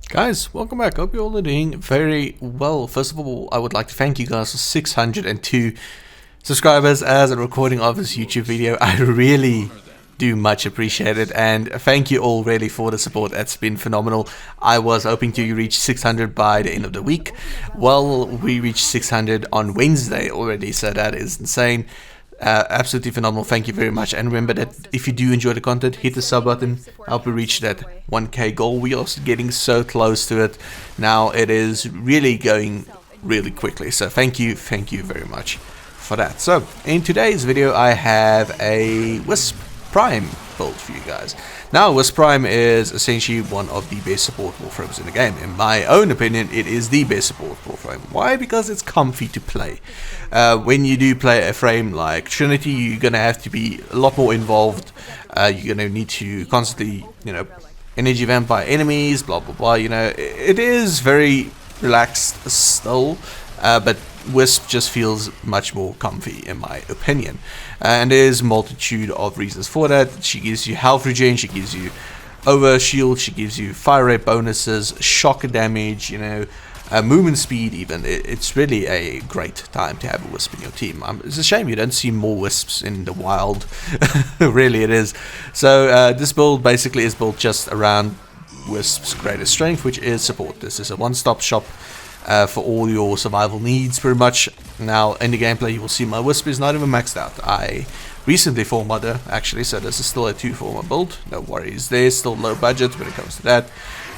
Guys, welcome back. Hope you all are doing very well. First of all, I would like to thank you guys for 602 subscribers as a recording of this YouTube video. I really do much appreciate it, and thank you all really for the support. That's been phenomenal. I was hoping to reach 600 by the end of the week. Well, we reached 600 on Wednesday already, so that is insane. Absolutely phenomenal. Thank you very much, and remember that if you do enjoy the content, hit the sub button, help me reach that 1k goal. We are getting so close to it now. It is really going really quickly, so thank you very much for that. So in today's video I have a Wisp Prime build for you guys. Now, Wisp Prime is essentially one of the best support Warframes in the game. In my own opinion, it is the best support Warframe. Why? Because it's comfy to play. When you do play a frame like Trinity, you're going to have to be a lot more involved. You're going to need to constantly, energy vamp by enemies, blah blah blah. It is very relaxed still, but Wisp just feels much more comfy in my opinion, and there's a multitude of reasons for that. She gives you health regen, she gives you over shield, she gives you fire rate bonuses, shock damage, movement speed even. It's really a great time to have a Wisp in your team. It's a shame you don't see more Wisps in the wild. Really it is. So this build basically is built just around Wisp's greatest strength, which is support. This is a one-stop shop for all your survival needs pretty much. Now in the gameplay you will see my Wisp is not even maxed out. I recently formatted her actually, so this is still a 2-format build. No worries, there's still low budget when it comes to that.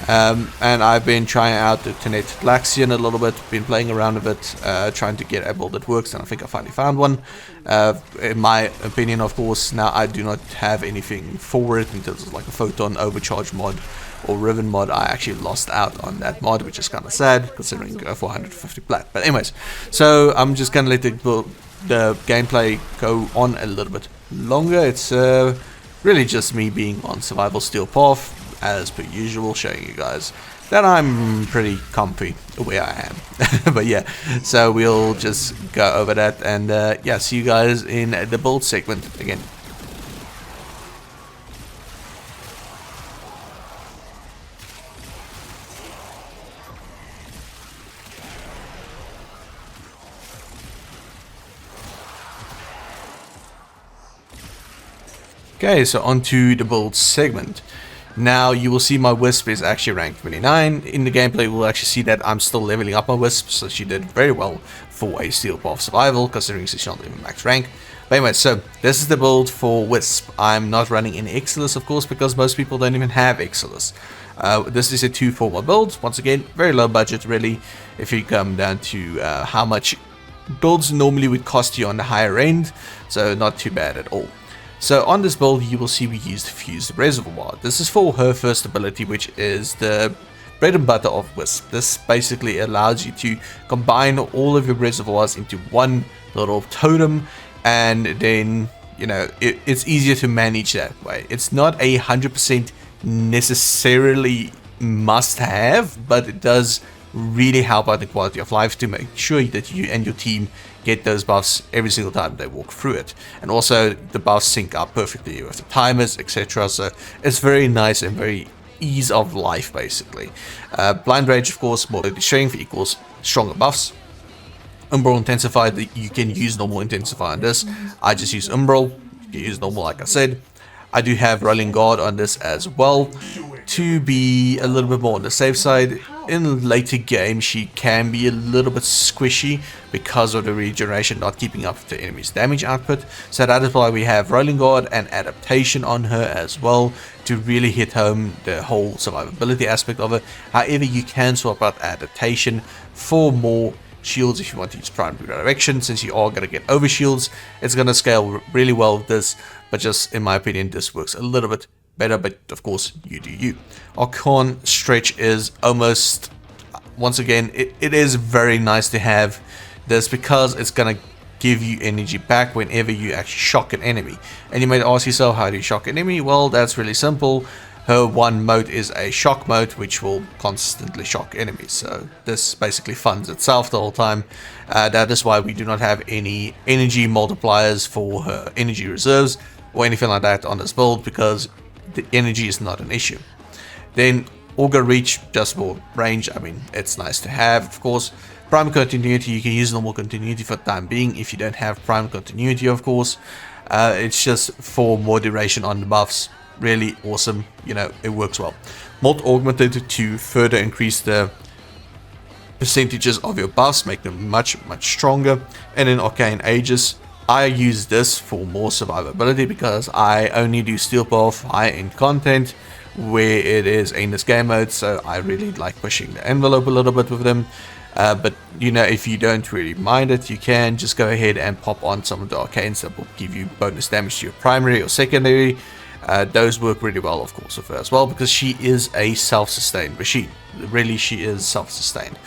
And I've been trying out the Tenet Laxian a little bit, been playing around a bit, trying to get a build that works, and I think I finally found one. In my opinion, of course, now I do not have anything for it in terms of like a photon overcharge mod or ribbon mod. I actually lost out on that mod, which is kind of sad considering 450 plat. But anyways, so I'm just gonna let the gameplay go on a little bit longer. It's really just me being on survival steel path as per usual, showing you guys that I'm pretty comfy where I am. But yeah, so we'll just go over that, and yeah, see you guys in the build segment again. Okay, so onto the build segment. Now you will see my Wisp is actually ranked 29. In the gameplay we'll actually see that I'm still leveling up my Wisp, so she did very well for a Steel Path survival considering she's not even max rank. But anyway, so this is the build for Wisp. I'm not running in Exilus of course, because most people don't even have Exilus. This is a 2-format build. Once again, very low budget really, if you come down to how much builds normally would cost you on the higher end, so not too bad at all. So on this build you will see we used Fused Reservoir. This is for her first ability, which is the bread and butter of Wisp. This basically allows you to combine all of your reservoirs into one little totem, and then it's easier to manage that way. It's not 100% necessarily must have, but it does really help out the quality of life to make sure that you and your team get those buffs every single time they walk through it. And also the buffs sync up perfectly with the timers, etc. So it's very nice and very ease of life basically. Blind Rage, of course, more strength equals stronger buffs. Umbral Intensified, you can use normal Intensify on this. I just use Umbral, you can use normal like I said. I do have Rolling Guard on this as well, to be a little bit more on the safe side. In later game she can be a little bit squishy because of the regeneration not keeping up with the enemy's damage output, so that is why we have Rolling Guard and Adaptation on her as well, to really hit home the whole survivability aspect of it. However, you can swap out Adaptation for more shields if you want to use Prime Redirection. Since you are going to get over shields, it's going to scale really well with this, but just in my opinion this works a little bit better, but of course you do you. Archon Stretch is almost, once again, it is very nice to have this because it's gonna give you energy back whenever you actually shock an enemy. And you might ask yourself, how do you shock an enemy? Well, that's really simple. Her one mode is a shock mode, which will constantly shock enemies, so this basically funds itself the whole time. That is why we do not have any energy multipliers for her energy reserves or anything like that on this build, because the energy is not an issue. Then Auger Reach, just for range. I mean, it's nice to have, of course. Prime Continuity, you can use normal continuity for the time being if you don't have Prime Continuity, of course. It's just for more duration on the buffs. Really awesome, you know, it works well. Molt Augmented to further increase the percentages of your buffs, make them much stronger. And then Arcane Aegis, I use this for more survivability because I only do Steel Path high-end content where it is aimless game mode, so I really like pushing the envelope a little bit with them. But you know, if you don't really mind it, you can just go ahead and pop on some of the arcanes that will give you bonus damage to your primary or secondary. Those work really well, of course, with her as well, because she is a self-sustained machine. Really, she is self-sustained.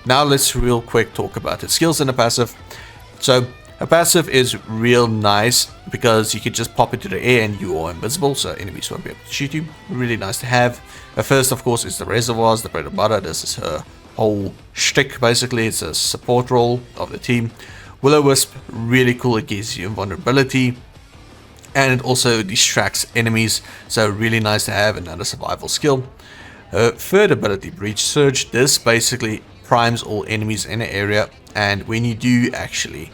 Now let's real quick talk about her skills and her passive. So her passive is real nice because you can just pop into the air and you are invisible, so enemies won't be able to shoot you. Really nice to have. Her first, of course, is the reservoirs, the bread and butter. This is her whole shtick, basically. It's a support role of the team. Will-O-Wisp, really cool. It gives you invulnerability and it also distracts enemies, so really nice to have, another survival skill. Her third ability, Breach Surge, this basically primes all enemies in an area, and when you do actually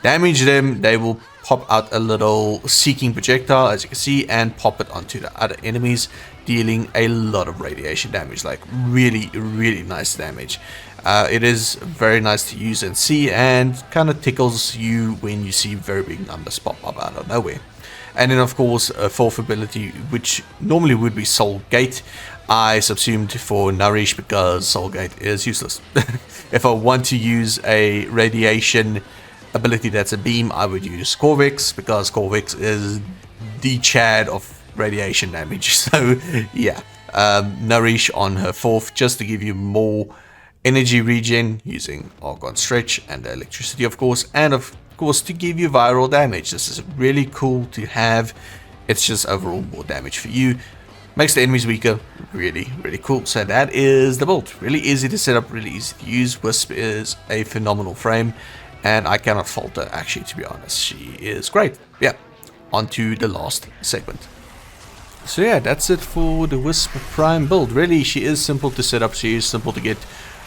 damage them, they will pop out a little seeking projectile, as you can see, and pop it onto the other enemies, dealing a lot of radiation damage, like really nice damage. It is very nice to use and see, and kind of tickles you when you see very big numbers pop up out of nowhere. And then of course a fourth ability, which normally would be Soul Gate, I subsumed for Nourish because Soul Gate is useless. If I want to use a radiation ability that's a beam, I would use Corvix, because Corvix is the Chad of radiation damage. So yeah, Nourish on her fourth, just to give you more energy regen using Argon Stretch and electricity, of course, and of course to give you viral damage. This is really cool to have. It's just overall more damage for you, makes the enemies weaker. Really cool. So that is the build. Really easy to set up, really easy to use. Wisp is a phenomenal frame, and I cannot fault her, actually, to be honest. She is great. Yeah, on to the last segment. So yeah, that's it for the Wisp Prime build. Really, she is simple to set up, she is simple to get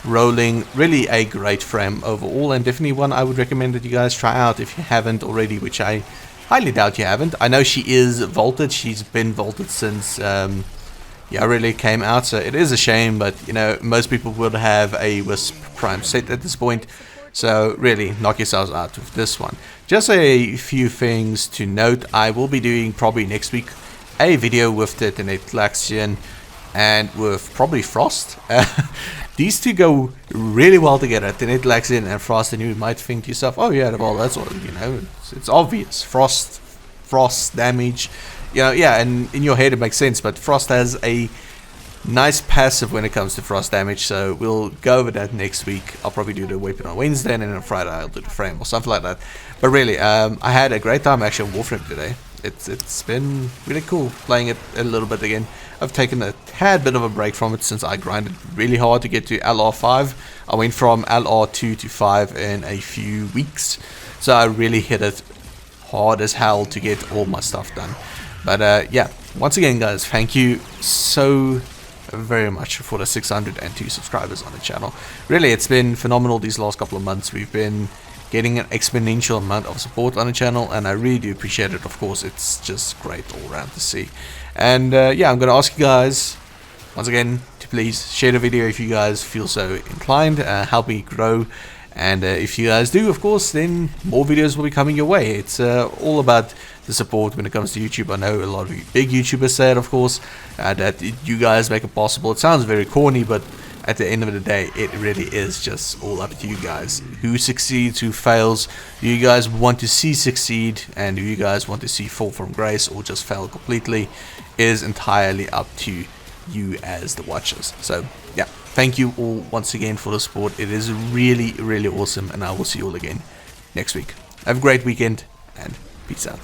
rolling. Really a great frame overall, and definitely one I would recommend that you guys try out if you haven't already, which I highly doubt you haven't. I know she is vaulted. She's been vaulted since yeah, really came out, so it is a shame, but you know, most people would have a Wisp Prime set at this point, so really knock yourselves out with this one. Just a few things to note. I will be doing probably next week a video with the Tenetlaxian and with probably Frost. These two go really well together, Tenetlaxian and Frost, and you might think to yourself, oh yeah, well that's all, you know, it's obvious. Frost damage, you know, yeah, and in your head it makes sense, but Frost has a nice passive when it comes to frost damage, so we'll go over that next week. I'll probably do the weapon on Wednesday, and then on Friday I'll do the frame or something like that. But really, I had a great time actually on Warframe today. It's been really cool playing it a little bit again. I've taken a tad bit of a break from it since I grinded really hard to get to LR5. I went from LR2 to 5 in a few weeks, so I really hit it hard as hell to get all my stuff done. But yeah, once again guys, thank you so very much for the 602 subscribers on the channel. Really, it's been phenomenal these last couple of months. We've been getting an exponential amount of support on the channel, and I really do appreciate it. Of course, it's just great all around to see. And yeah, I'm going to ask you guys once again to please share the video if you guys feel so inclined. Help me grow, and if you guys do, of course, then more videos will be coming your way. It's all about the support when it comes to YouTube. I know a lot of you big YouTubers say it, of course, that you guys make it possible. It sounds very corny, but at the end of the day, it really is just all up to you guys. Who succeeds, who fails, who you guys want to see succeed, and who you guys want to see fall from grace or just fail completely is entirely up to you as the watchers. So yeah, thank you all once again for the support. It is really awesome, and I will see you all again next week. Have a great weekend, and peace out.